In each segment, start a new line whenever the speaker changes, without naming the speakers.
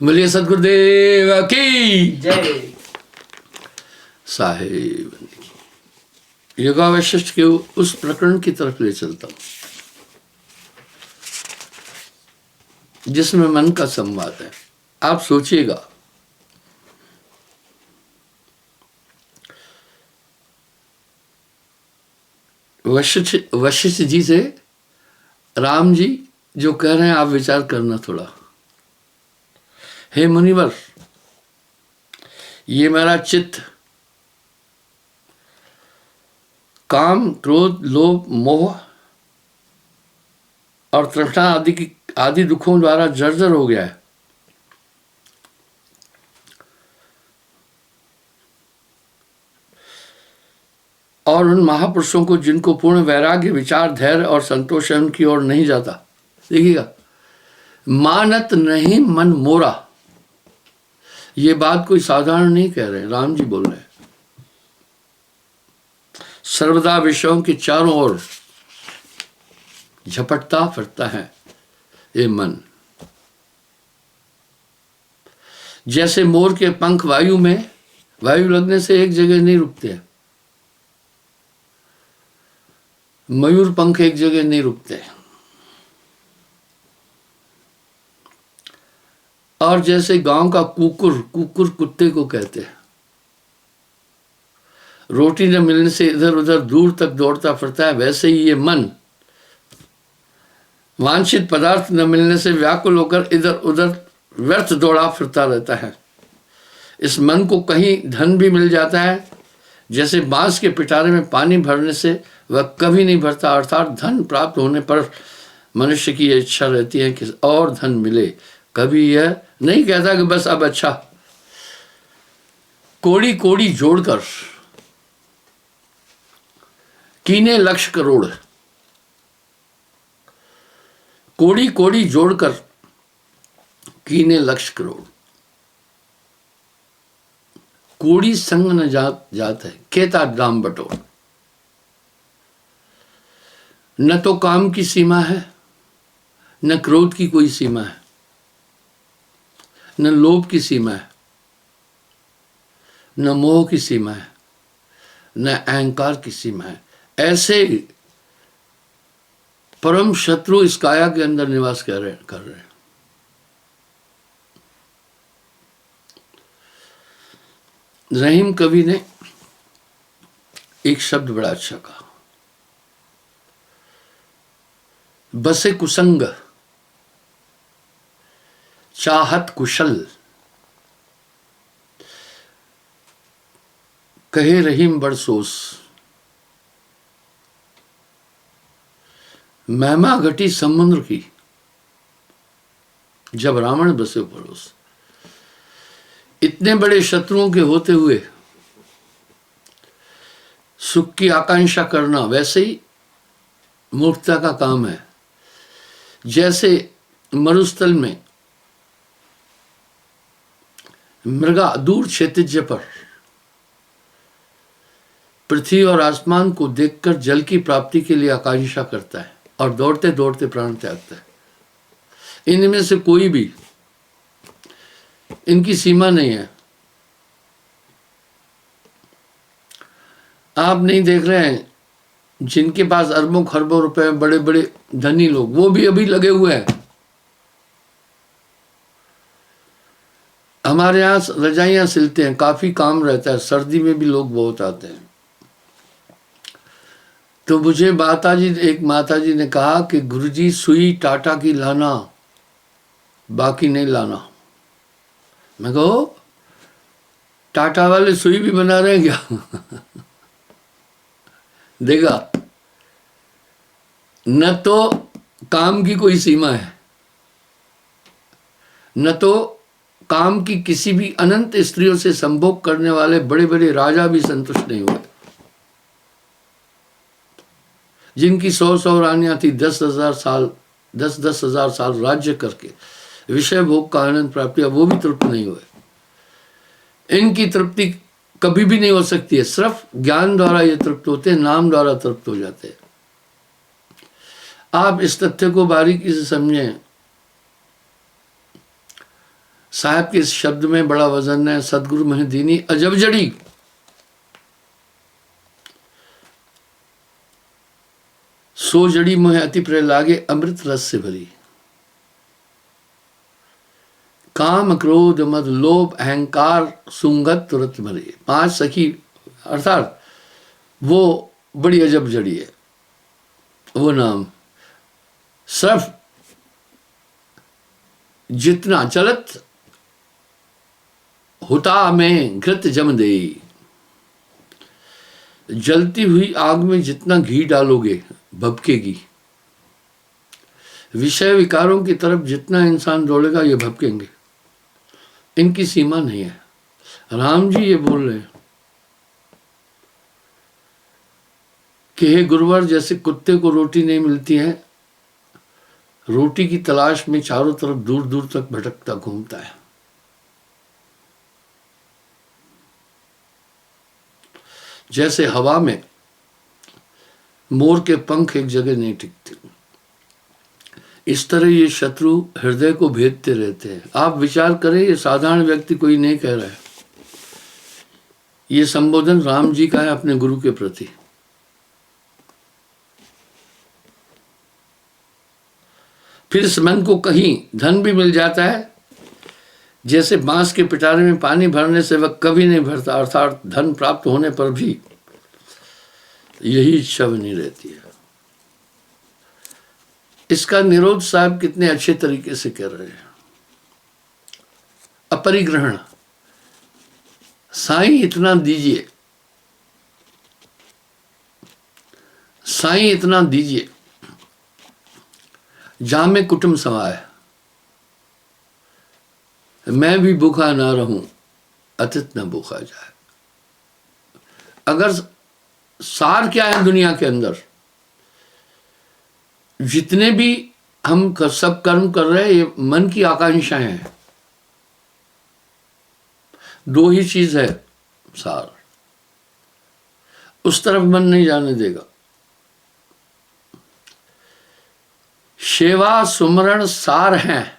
बोलिए सदगुरुदेव की
जय।
साहेब। योगा वशिष्ठ के उस प्रकरण की तरफ ले चलता हूं जिसमें मन का संवाद है। आप सोचिएगा, वशिष्ठ जी से राम जी जो कह रहे हैं, आप विचार करना थोड़ा। हे मुनिवर, ये मेरा चित्त काम, क्रोध, लोभ, मोह और तृष्णा आदि दुखों द्वारा जर्जर हो गया है। और उन महापुरुषों को जिनको पूर्ण वैराग्य, विचार, धैर्य और संतोष है, उनकी ओर नहीं जाता। देखिएगा, मानत नहीं मन मोरा। ये बात कोई साधारण नहीं कह रहे, राम जी बोल रहे हैं। सर्वदा विषयों के चारों ओर झपटता फिरता है ये मन। जैसे मोर के पंख वायु में, वायु लगने से एक जगह नहीं रुकते हैं। मयूर पंख एक जगह नहीं रुकते। और जैसे गांव का कुकुर, कुकुर कुत्ते को कहते हैं, रोटी न मिलने से इधर उधर दूर तक दौड़ता फिरता है, वैसे ही ये मन वांछित पदार्थ न मिलने से व्याकुल होकर इधर उधर व्यर्थ दौड़ा फिरता रहता है। इस मन को कहीं धन भी मिल जाता है, जैसे बांस के पिटारे में पानी भरने से वह कभी नहीं भरता। अर्थात धन प्राप्त होने पर मनुष्य की यह इच्छा रहती है कि और धन मिले। कभी यह नहीं कहता कि बस अब अच्छा। कोड़ी कोड़ी जोड़कर कीने लक्ष्य करोड़। कोड़ी कोड़ी जोड़कर कीने लक्ष्य करोड़। कोड़ी संग न जात है, केता दाम बटोर। न तो काम की सीमा है, न क्रोध की कोई सीमा है, न लोभ की सीमा है, न मोह की सीमा है, न अहंकार की सीमा है। ऐसे परम शत्रु इस काया के अंदर निवास कर रहे हैं। रहीम कवि ने एक शब्द बड़ा अच्छा कहा, बसे कुसंग चाहत कुशल। कहे रहीम बरसोस, महिमा घटी समुद्र की जब रावण बसे पड़ोस। इतने बड़े शत्रुओं के होते हुए सुख की आकांक्षा करना वैसे ही मूर्खता का काम है। जैसे मरुस्थल में मृगा दूर क्षितिज पर पृथ्वी और आसमान को देखकर जल की प्राप्ति के लिए आकांक्षा करता है और दौड़ते दौड़ते प्राण त्यागता है। इनमें से कोई भी, इनकी सीमा नहीं है। आप नहीं देख रहे हैं जिनके पास अरबों खरबों रुपए, बड़े बड़े धनी लोग, वो भी अभी लगे हुए हैं। हमारे यहाँ रजाइयां सिलते हैं, काफी काम रहता है, सर्दी में भी लोग बहुत आते हैं। तो मुझे एक माताजी ने कहा कि गुरुजी सुई टाटा की लाना, बाकी नहीं लाना। मैं कहो टाटा वाले सुई भी बना रहे हैं क्या? देखा, न तो काम की कोई सीमा है, न तो काम की किसी भी अनंत स्त्रियों से संभोग करने वाले बड़े बड़े राजा भी संतुष्ट नहीं हुए। जिनकी 100 रानियां थी, 10,000 साल राज्य करके विषय भोग का आनंद प्राप्त किया, वो भी तृप्त नहीं हुए। इनकी तृप्ति कभी भी नहीं हो सकती है। सिर्फ ज्ञान द्वारा ये तृप्त होते हैं, नाम द्वारा तृप्त हो जाते हैं। आप इस तथ्य को बारीकी से समझें। साहब के इस शब्द में बड़ा वजन है। सदगुरु मह दीनी अजब जड़ी, सो जड़ी मोह अति प्रिय लागे, अमृत रस से भरी। काम क्रोध मद लोभ अहंकार सुंगत तुरंत मरे। 5 सखी अर्थात वो बड़ी अजब जड़ी है। वो नाम सिर्फ जितना चलत होता में घृत जम दे। जलती हुई आग में जितना घी डालोगे भभकेगी। विषय विकारों की तरफ जितना इंसान दौड़ेगा ये भभकेंगे, इनकी सीमा नहीं है। राम जी ये बोल रहे हैं कि हे गुरुवर, जैसे कुत्ते को रोटी नहीं मिलती है, रोटी की तलाश में चारों तरफ दूर दूर तक भटकता घूमता है। जैसे हवा में मोर के पंख एक जगह नहीं टिकते, इस तरह ये शत्रु हृदय को भेदते रहते हैं। आप विचार करें, ये साधारण व्यक्ति कोई नहीं कह रहा है, ये संबोधन राम जी का है अपने गुरु के प्रति। फिर इस मन को कहीं धन भी मिल जाता है, जैसे बांस के पिटारे में पानी भरने से वह कभी नहीं भरता, अर्थात धन प्राप्त होने पर भी यही इच्छा बनी रहती है। इसका निरोध साहब कितने अच्छे तरीके से कर रहे हैं। अपरिग्रहण, साईं इतना दीजिए, साईं इतना दीजिए जहां में कुटुंब समाये, मैं भी भूखा ना रहूं, अतिथ न भूखा जाए। अगर सार क्या है दुनिया के अंदर, जितने भी हम सब कर्म कर रहे हैं ये मन की आकांक्षाएं हैं। 2 ही चीज है सार, उस तरफ मन नहीं जाने देगा। सेवा सुमरण सार है,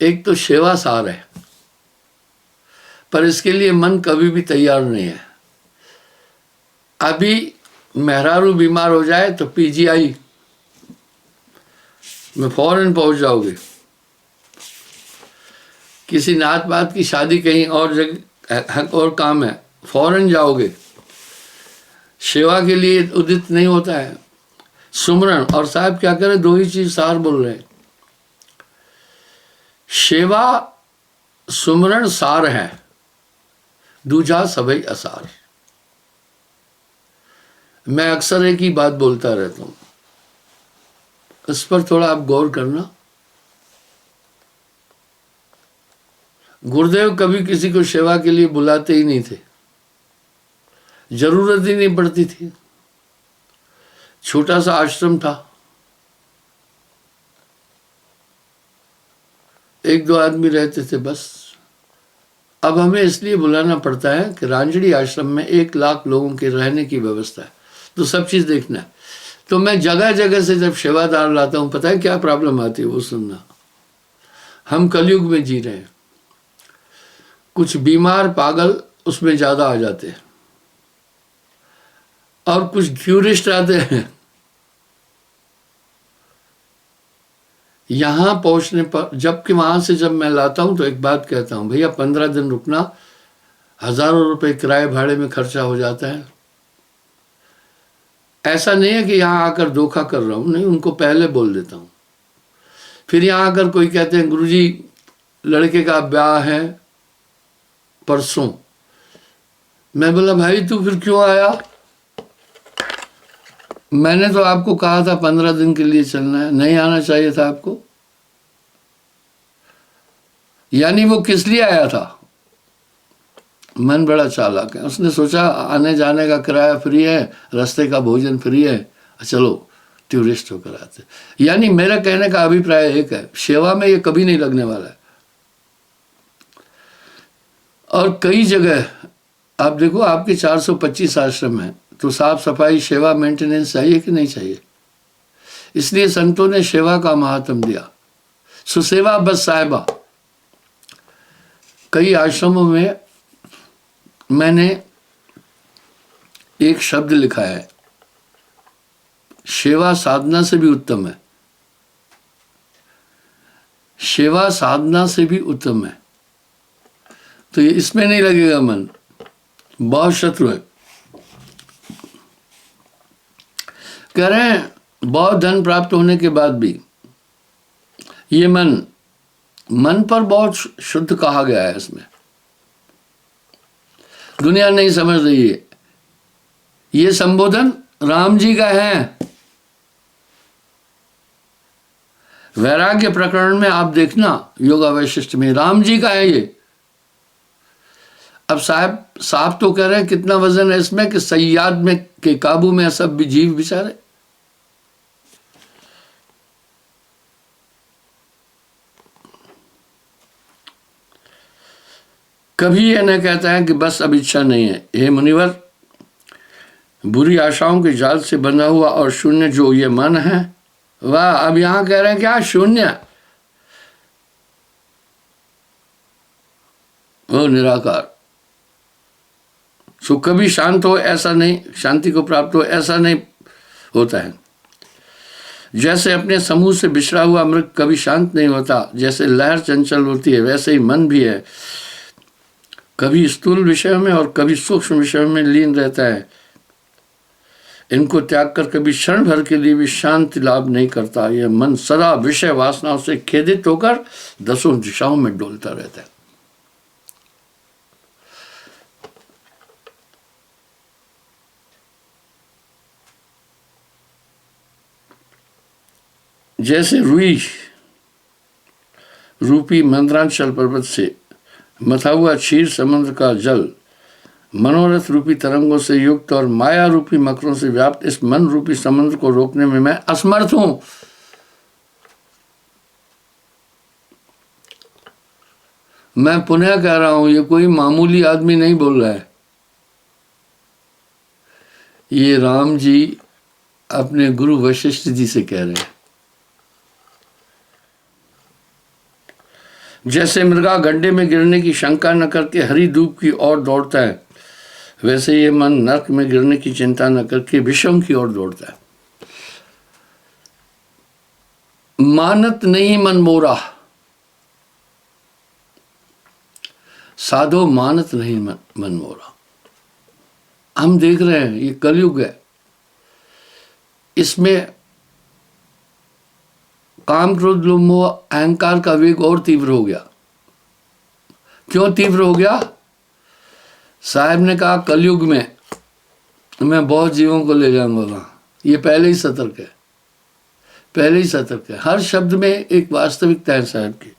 एक तो सेवा सार है, पर इसके लिए मन कभी भी तैयार नहीं है। अभी मेहरारू बीमार हो जाए तो पीजीआई में फौरन पहुंच जाओगे। किसी नात बात की शादी कहीं और जगह और काम है, फौरन जाओगे। सेवा के लिए उदित नहीं होता है सुमरण। और साहब क्या करें, 2 ही चीज सार बोल रहे हैं। सेवा सुमरण सार है, दूजा सबई असार। मैं अक्सर एक ही बात बोलता रहता हूं, इस पर थोड़ा आप गौर करना। गुरुदेव कभी किसी को सेवा के लिए बुलाते ही नहीं थे, जरूरत ही नहीं पड़ती थी। छोटा सा आश्रम था, 1-2 आदमी रहते थे बस। अब हमें इसलिए बुलाना पड़ता है कि रांझड़ी आश्रम में 1 लाख लोगों के रहने की व्यवस्था है, तो सब चीज देखना है। तो मैं जगह जगह से जब सेवादार लाता हूं, पता है क्या प्रॉब्लम आती है वो सुनना। हम कलयुग में जी रहे हैं, कुछ बीमार पागल उसमें ज्यादा आ जाते हैं और कुछ क्यूरिस्ट आते हैं। यहां पहुंचने पर, जबकि वहां से जब मैं लाता हूं तो एक बात कहता हूं, भैया 15 दिन रुकना, हजारों रुपए किराए भाड़े में खर्चा हो जाता है। ऐसा नहीं है कि यहां आकर धोखा कर रहा हूं, नहीं, उनको पहले बोल देता हूं। फिर यहां आकर कोई कहते हैं गुरुजी लड़के का ब्याह है परसों। मैं बोला भाई तू फिर क्यों आया, मैंने तो आपको कहा था 15 दिन के लिए चलना है, नहीं आना चाहिए था आपको। यानी वो किस लिए आया था, मन बड़ा चालाक है, उसने सोचा आने जाने का किराया फ्री है, रास्ते का भोजन फ्री है, चलो टूरिस्ट होकर आते। यानी मेरा कहने का अभिप्राय एक है, सेवा में ये कभी नहीं लगने वाला है। और कई जगह आप देखो, आपके 425 आश्रम हैं, तो साफ सफाई सेवा मेंटेनेंस चाहिए कि नहीं चाहिए। इसलिए संतों ने सेवा का महात्म दिया। सुसेवा बस साहिबा, कई आश्रमों में मैंने एक शब्द लिखा है, सेवा साधना से भी उत्तम है। सेवा साधना से भी उत्तम है। तो ये इसमें नहीं लगेगा मन, बहुत शत्रु है। कह रहे हैं बहुत धन प्राप्त होने के बाद भी ये मन पर बहुत शुद्ध कहा गया है। इसमें दुनिया नहीं समझ रही है। ये संबोधन राम जी का है। वैराग्य प्रकरण में आप देखना, योगा वैशिष्ट में राम जी का है ये। अब साहब तो कह रहे हैं कितना वजन है इसमें कि सयाद में के काबू में सब भी जीव बेचारे। कभी यह न कहता है कि बस अब इच्छा नहीं है। हे मुनिवर, बुरी आशाओं के जाल से बंधा हुआ और शून्य जो ये मन है, वाह, अब यहां कह रहे हैं क्या? शून्य, वो निराकार। सो कभी शांत हो ऐसा नहीं, शांति को प्राप्त हो ऐसा नहीं होता है। जैसे अपने समूह से बिछड़ा हुआ मृग कभी शांत नहीं होता, जैसे लहर चंचल होती है, वैसे ही मन भी है, कभी स्थूल विषयों में और कभी सूक्ष्म विषयों में लीन रहता है। इनको त्याग कर कभी क्षण भर के लिए भी शांति लाभ नहीं करता। यह मन सदा विषय वासनाओं से खेदित होकर दसों दिशाओं में डोलता रहता है। जैसे रुई रूपी मंद्रांचल पर्वत से मथा हुआ क्षीर समुद्र का जल मनोरथ रूपी तरंगों से युक्त और माया रूपी मकरों से व्याप्त इस मन रूपी समुद्र को रोकने में मैं असमर्थ हूं। मैं पुनः कह रहा हूं, ये कोई मामूली आदमी नहीं बोल रहा है। ये राम जी अपने गुरु वशिष्ठ जी से कह रहे हैं। जैसे मृगा गड्ढे में गिरने की शंका न करके हरी धूप की ओर दौड़ता है, वैसे ये मन नरक में गिरने की चिंता न करके विषम की ओर दौड़ता है। मानत नहीं मन मोरा, साधो मानत नहीं मन मोरा। हम देख रहे हैं ये कलयुग है, इसमें काम क्रोध लोभ मोह अहंकार का वेग और तीव्र हो गया। क्यों तीव्र हो गया? साहब ने कहा कलयुग में मैं बहुत जीवों को ले जाऊंगा वहां। ये पहले ही सतर्क है, पहले ही सतर्क है। हर शब्द में एक वास्तविकता है साहब की।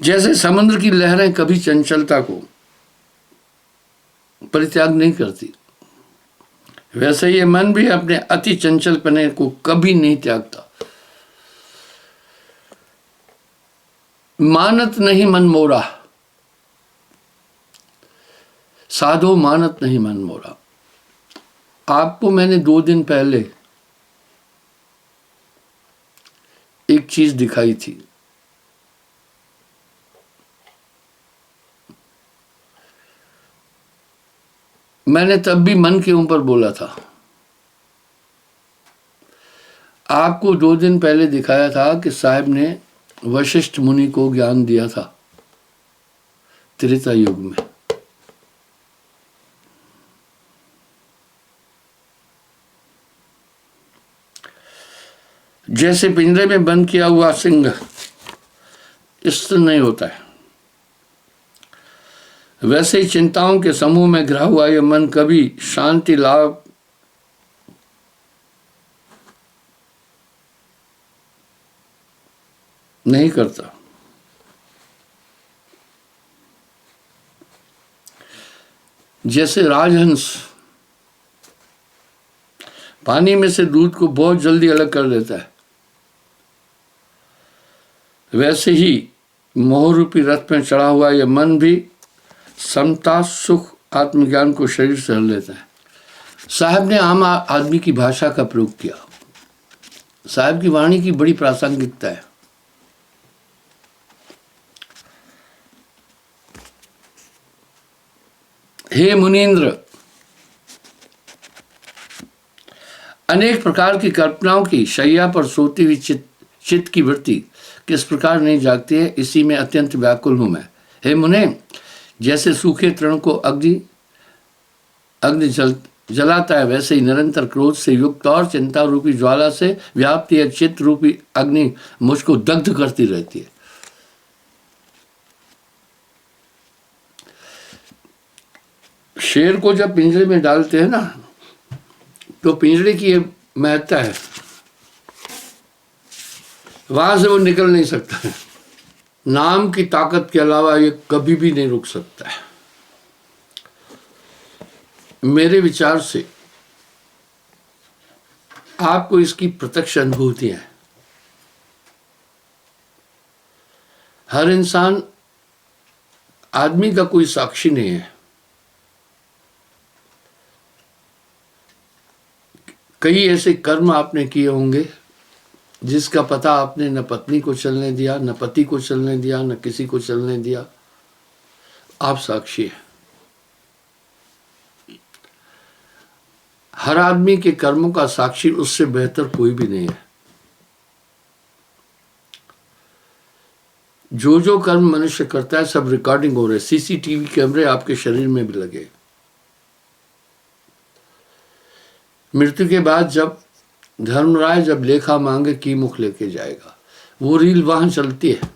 जैसे समुद्र की लहरें कभी चंचलता को परित्याग नहीं करती, वैसे ये मन भी अपने अति चंचलपने को कभी नहीं त्यागता। मानत नहीं मन मोरा, साधो मानत नहीं मन मोरा। आपको मैंने 2 दिन पहले एक चीज दिखाई थी। मैंने तब भी मन के ऊपर बोला था। आपको 2 दिन पहले दिखाया था कि साहब ने वशिष्ठ मुनि को ज्ञान दिया था त्रेता युग में। जैसे पिंजरे में बंद किया हुआ सिंह स्थिर नहीं होता है, वैसे ही चिंताओं के समूह में घिरा हुआ यह मन कभी शांति लाभ नहीं करता। जैसे राजहंस पानी में से दूध को बहुत जल्दी अलग कर देता है, वैसे ही मोह रूपी रथ में चढ़ा हुआ यह मन भी समता सुख आत्मज्ञान को शरीर से हर लेता है। साहब ने आम आदमी की भाषा का प्रयोग किया। साहब की वाणी की बड़ी प्रासंगिकता है। हे मुनीन्द्र, अनेक प्रकार की कल्पनाओं की शैया पर सोती हुई चित्त की वृत्ति किस प्रकार नहीं जागती है, इसी में अत्यंत व्याकुल हूं मैं। हे मुने, जैसे सूखे तृण को अग्नि जलाता है, वैसे ही निरंतर क्रोध से युक्त और चिंता रूपी ज्वाला से व्याप्ति है चित्त रूपी अग्नि मुझको दग्ध करती रहती है। शेर को जब पिंजरे में डालते हैं ना, तो पिंजरे की ये महत्ता है, वहां से वो निकल नहीं सकता है। नाम की ताकत के अलावा ये कभी भी नहीं रुक सकता है। मेरे विचार से आपको इसकी प्रत्यक्ष अनुभूति है। हर इंसान आदमी का कोई साक्षी नहीं है। कई ऐसे कर्म आपने किए होंगे जिसका पता आपने न पत्नी को चलने दिया, न पति को चलने दिया, न किसी को चलने दिया। आप साक्षी हैं। हर आदमी के कर्मों का साक्षी उससे बेहतर कोई भी नहीं है। जो जो कर्म मनुष्य करता है सब रिकॉर्डिंग हो रहे। सीसीटीवी कैमरे आपके शरीर में भी लगे। मृत्यु के बाद जब धर्मराय जब लेखा मांगे की मुख लेके जाएगा, वो रील वहां चलती है।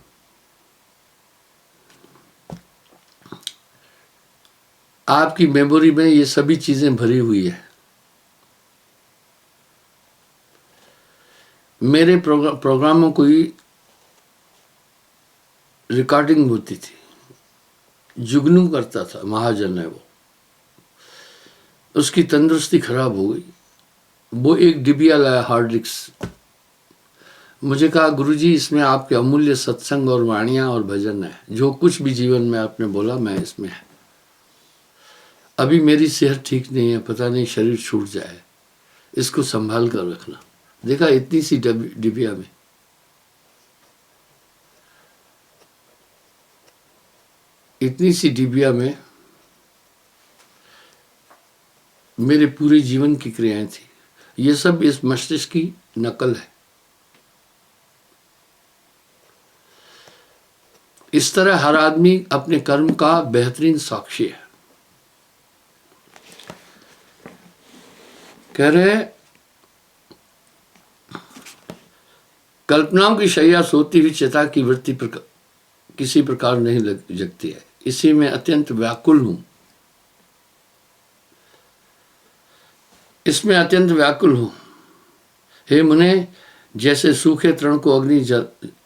आपकी मेमोरी में ये सभी चीजें भरी हुई है। मेरे प्रोग्रामों की रिकॉर्डिंग होती थी। जुगनू करता था, महाजन है वो। उसकी तंदुरुस्ती खराब हो गई। वो एक डिबिया लाया हार्ड डिस्क। मुझे कहा, गुरुजी इसमें आपके अमूल्य सत्संग और वाणियां और भजन है। जो कुछ भी जीवन में आपने बोला मैं इसमें है। अभी मेरी सेहत ठीक नहीं है, पता नहीं शरीर छूट जाए, इसको संभाल कर रखना। देखा, इतनी सी डिबिया में। इतनी सी डिबिया में मेरे पूरे जीवन की क्रियाएं थी। ये सब इस मस्तिष्क की नकल है। इस तरह हर आदमी अपने कर्म का बेहतरीन साक्षी है। कह रहे, कल्पनाओं की शैया सोती हुई चिता की वृत्ति किसी प्रकार नहीं जगती है, इसी में अत्यंत व्याकुल हूं। इसमें अत्यंत व्याकुल हूं। हे मुने, जैसे सूखे तृण को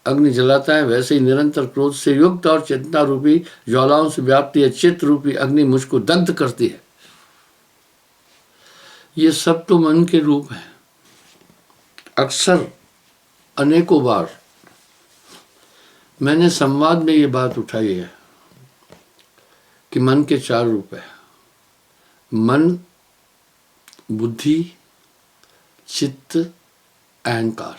अग्नि जलाता है, वैसे ही निरंतर क्रोध से युक्त और चिंता रूपी ज्वालाओं से व्याप्ति है चित्त रूपी अग्नि मुझको दग्ध करती है। ये सब तो मन के रूप है। अक्सर अनेकों बार मैंने संवाद में ये बात उठाई है कि मन के 4 रूप है। मन, बुद्धि, चित्त, अहंकार।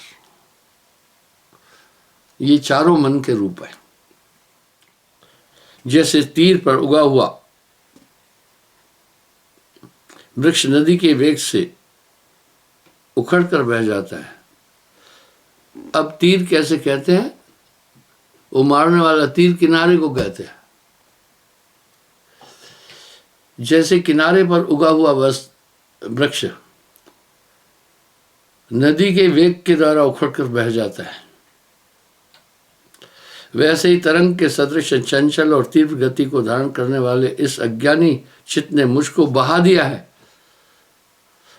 ये चारों मन के रूप है। जैसे तीर पर उगा हुआ वृक्ष नदी के वेग से उखड़ कर बह जाता है। अब तीर कैसे कहते हैं? वो मारने वाला तीर किनारे को कहते हैं। जैसे किनारे पर उगा हुआ वृक्ष नदी के वेग के द्वारा उखड़कर बह जाता है, वैसे ही तरंग के सदृश चंचल और तीव्र गति को धारण करने वाले इस अज्ञानी चित्त ने मुझको बहा दिया है।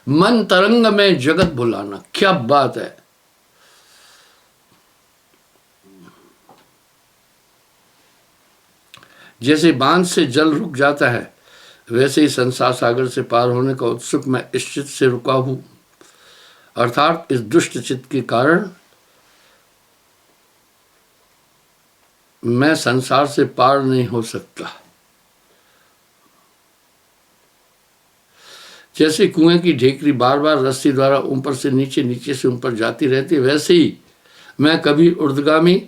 मन तरंग में जगत भुलाना, क्या बात है। जैसे बांध से जल रुक जाता है, वैसे ही संसार सागर से पार होने का उत्सुक मैं इस चित्त से रुका हूं, अर्थात इस दुष्ट चित्त के कारण मैं संसार से पार नहीं हो सकता। जैसे कुएं की ढेकरी बार बार रस्सी द्वारा ऊपर से नीचे, नीचे से ऊपर जाती रहती है, वैसे ही मैं कभी ऊर्ध्वगामी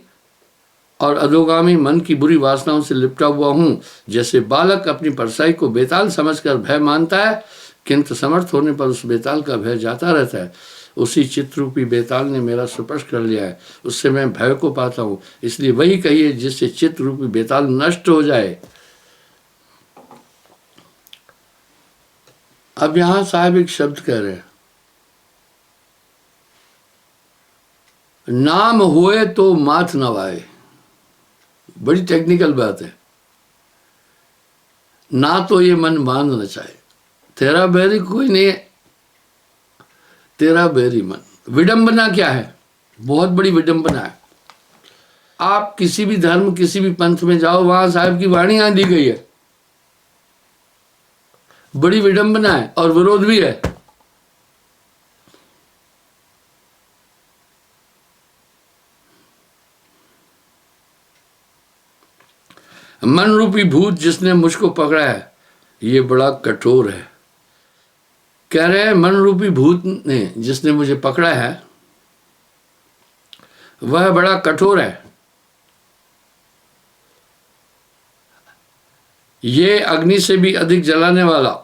और अधोगामी मन की बुरी वासनाओं से लिपटा हुआ हूँ। जैसे बालक अपनी परछाई को बेताल समझकर भय मानता है, किंतु समर्थ होने पर उस बेताल का भय जाता रहता है, उसी चित्तरूपी बेताल ने मेरा स्पर्श कर लिया है, उससे मैं भय को पाता हूँ। इसलिए वही कहिए जिससे चित्तरूपी बेताल नष्ट हो जाए। अब यहां साहब एक शब्द कह रहे हैं, नाम होए तो माथ नवाए। बड़ी टेक्निकल बात है। ना तो ये मन मान चाहे, तेरा बैरी कोई नहीं है, तेरा बैरी मन। विडंबना क्या है? बहुत बड़ी विडंबना है। आप किसी भी धर्म, किसी भी पंथ में जाओ, वहां साहब की वाणी यहां दी गई है। बड़ी विडंबना है और विरोध भी है। मन रूपी भूत जिसने मुझको पकड़ा है, ये बड़ा कठोर है। कह रहे हैं मन रूपी भूत ने जिसने मुझे पकड़ा है वह बड़ा कठोर है। ये अग्नि से भी अधिक जलाने वाला,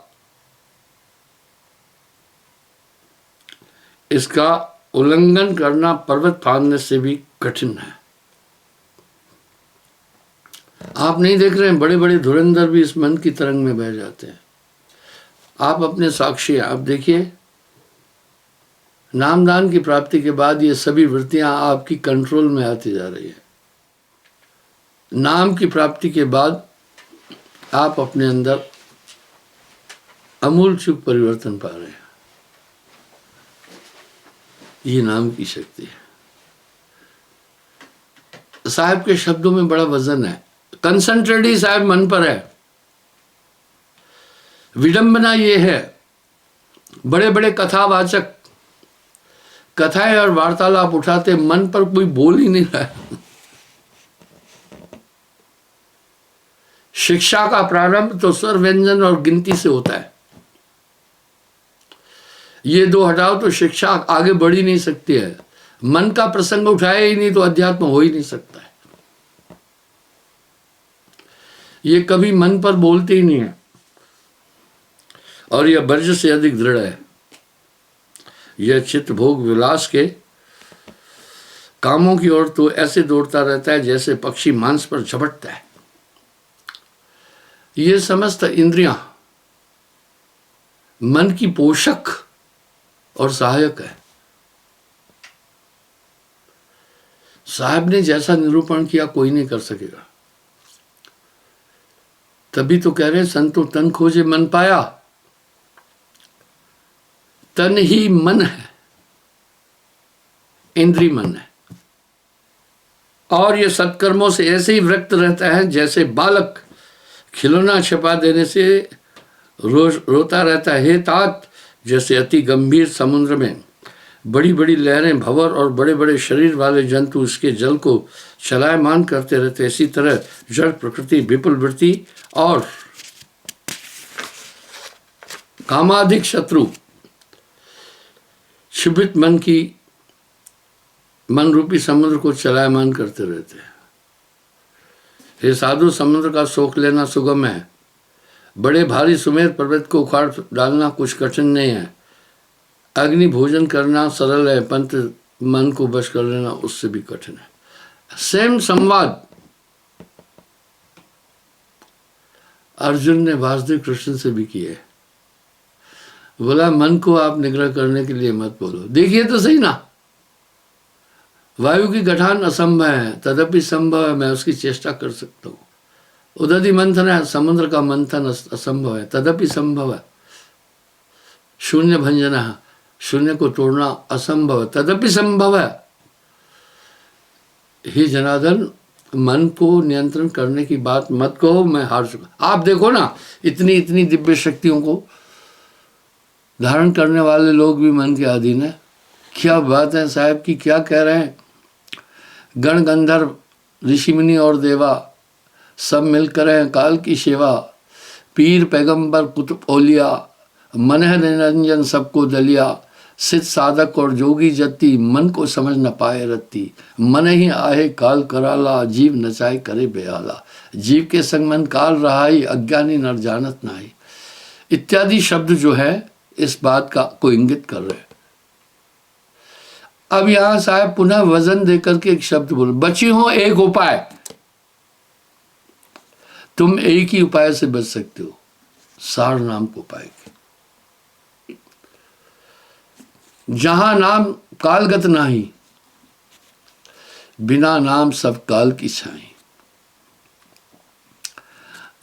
इसका उल्लंघन करना पर्वत फाड़ने से भी कठिन है। आप नहीं देख रहे हैं, बड़े बड़े धुरंधर भी इस मन की तरंग में बह जाते हैं। आप अपने साक्षी हैं। आप देखिए, नामदान की प्राप्ति के बाद ये सभी वृत्तियां आपकी कंट्रोल में आती जा रही है। नाम की प्राप्ति के बाद आप अपने अंदर अमूल चूक परिवर्तन पा रहे हैं। ये नाम की शक्ति है। साहब के शब्दों में बड़ा वजन है। कंसंट्रेट ही साहब मन पर है। विडंबना ये है, बड़े बड़े कथावाचक कथाएं और वार्तालाप उठाते, मन पर कोई बोल ही नहीं रहा है। शिक्षा का प्रारंभ तो स्वर व्यंजन और गिनती से होता है। ये दो हटाओ तो शिक्षा आगे बढ़ ही नहीं सकती है। मन का प्रसंग उठाए ही नहीं तो अध्यात्म हो ही नहीं सकता है। ये कभी मन पर बोलते ही नहीं है और यह वर्ज से अधिक दृढ़ है। यह चित्त भोग विलास के कामों की ओर तो ऐसे दौड़ता रहता है जैसे पक्षी मांस पर झपटता है। ये समस्त इंद्रियां मन की पोषक और सहायक है। साहब ने जैसा निरूपण किया कोई नहीं कर सकेगा। तभी तो कह रहे हैं, संतो तन खोजे मन पाया। तन ही मन है, इंद्री मन है। और ये सत्कर्मों से ऐसे ही व्यक्त रहता है जैसे बालक खिलौना छिपा देने से रोता रहता है। हे तात, जैसे अति गंभीर समुद्र में बड़ी बड़ी लहरें, भंवर और बड़े बड़े शरीर वाले जंतु इसके जल को चलायमान करते रहते, इसी तरह जड़ प्रकृति विपुल वृत्ति और कामाधिक शत्रु क्षुभित मन की मन रूपी समुद्र को चलायमान करते रहते हैं। हे साधु, समुद्र का सोख लेना सुगम है। बड़े भारी सुमेर पर्वत को उखाड़ डालना कुछ कठिन नहीं है। अग्नि भोजन करना सरल है, परंतु मन को बश कर लेना उससे भी कठिन है। सेम संवाद अर्जुन ने वासुदेव कृष्ण से भी किए। बोला, मन को आप निग्रह करने के लिए मत बोलो। देखिए तो सही ना, वायु की गठान असंभव है, तदपि संभव है, मैं उसकी चेष्टा कर सकता हूँ। उदधि मंथन है, समुद्र का मंथन असंभव है, तदपि संभव है। शून्य भंजन है, शून्य को तोड़ना असंभव है, तदपि संभव है। हे जनार्दन, मन को नियंत्रण करने की बात मत कहो, मैं हार चुका। आप देखो ना, इतनी इतनी दिव्य शक्तियों को धारण करने वाले लोग भी मन के अधीन है। क्या बात है साहब की, क्या कह रहे हैं। गण गंधर्व ऋषि मुनि और देवा सब मिलकर हैं काल की सेवा। पीर पैगंबर कुतुब औलिया मन है निरंजन सबको दलिया, सिद्ध साधक और जोगी जति, मन को समझ न पाए रत्ती, मन ही आहे काल कराला, जीव नचाए करे बेहाला, जीव के संग मन काल रहाई, अज्ञानी नर जानत नाई। इत्यादि शब्द जो है इस बात का को इंगित कर रहे हैं। अब यहां साहब पुनः वजन देकर के एक शब्द बोलो, बची हो एक उपाय, तुम एक ही उपाय से बच सकते हो, सार नाम को उपाय के। जहां नाम कालगत नाही, बिना नाम सब काल की छाई।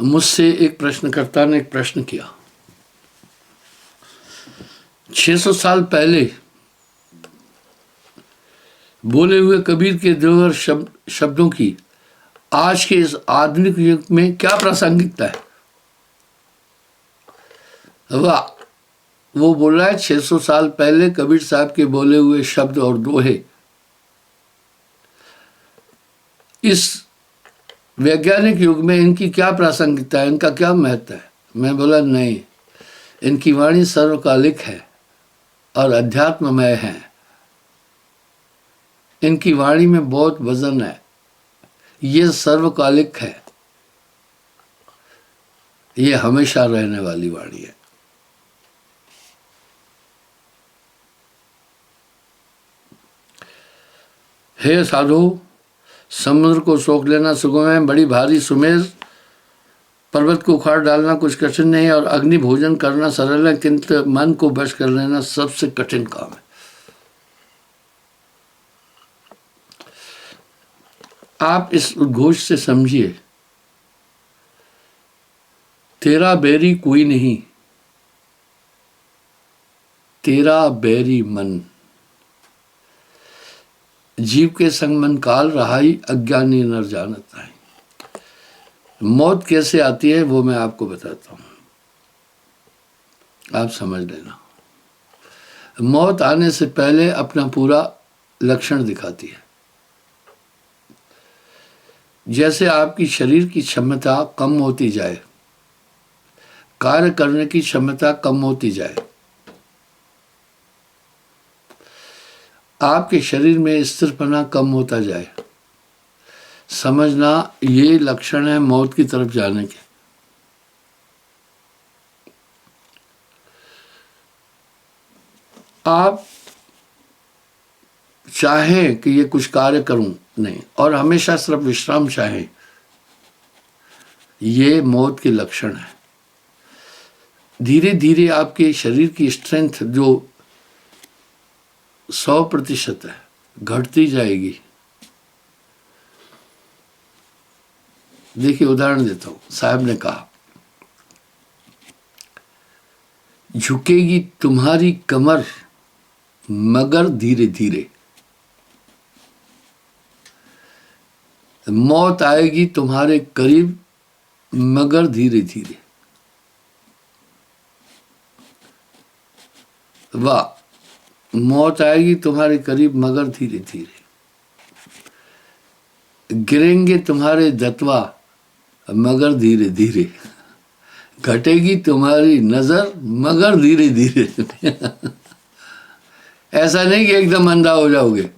मुझसे एक प्रश्नकर्ता ने एक प्रश्न किया, 600 साल पहले बोले हुए कबीर के दोहर शब्दों की आज के इस आधुनिक युग में क्या प्रासंगिकता है? वाह, वो बोल रहा है 600 साल पहले कबीर साहब के बोले हुए शब्द और दोहे इस वैज्ञानिक युग में इनकी क्या प्रासंगिकता है, इनका क्या महत्व है? मैं बोला नहीं, इनकी वाणी सर्वकालिक है और अध्यात्ममय है। इनकी वाणी में बहुत वजन है, ये सर्वकालिक है, ये हमेशा रहने वाली वाणी है। हे साधु, समुद्र को सोख लेना सुगम है, बड़ी भारी सुमेर पर्वत को उखाड़ डालना कुछ कठिन नहीं, और अग्नि भोजन करना सरल है, किंतु मन को वश कर लेना सबसे कठिन काम है। आप इस उद्घोष से समझिए, तेरा बैरी कोई नहीं, तेरा बैरी मन, जीव के संग मन काल रहाई, अज्ञानी नर जानत नहीं। मौत कैसे आती है वो मैं आपको बताता हूं, आप समझ लेना। मौत आने से पहले अपना पूरा लक्षण दिखाती है। जैसे आपकी शरीर की क्षमता कम होती जाए, कार्य करने की क्षमता कम होती जाए, आपके शरीर में स्थिरपना कम होता जाए, समझना ये लक्षण है मौत की तरफ जाने के। आप चाहें कि ये कुछ कार्य करूं नहीं, और हमेशा सिर्फ विश्राम चाहें, ये मौत के लक्षण है। धीरे धीरे आपके शरीर की स्ट्रेंथ जो 100% है घटती जाएगी। देखिए उदाहरण देता हूं, साहब ने कहा, झुकेगी तुम्हारी कमर मगर धीरे धीरे, मौत आएगी तुम्हारे करीब मगर धीरे धीरे। वाह, मौत आएगी तुम्हारे करीब मगर धीरे धीरे, गिरेंगे तुम्हारे दतवा मगर धीरे धीरे, घटेगी तुम्हारी नजर मगर धीरे धीरे। ऐसा नहीं कि एकदम अंधा हो जाओगे,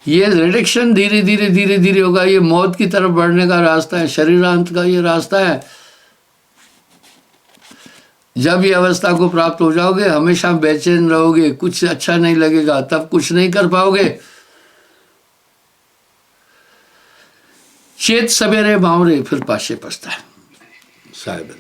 ये रिडक्शन धीरे धीरे धीरे धीरे होगा। ये मौत की तरफ बढ़ने का रास्ता है, शरीरांत का ये रास्ता है। जब ये अवस्था को प्राप्त हो जाओगे हमेशा बेचैन रहोगे, कुछ अच्छा नहीं लगेगा, तब कुछ नहीं कर पाओगे। चेत सवेरे बावरे फिर पाशे पछता है साहिब।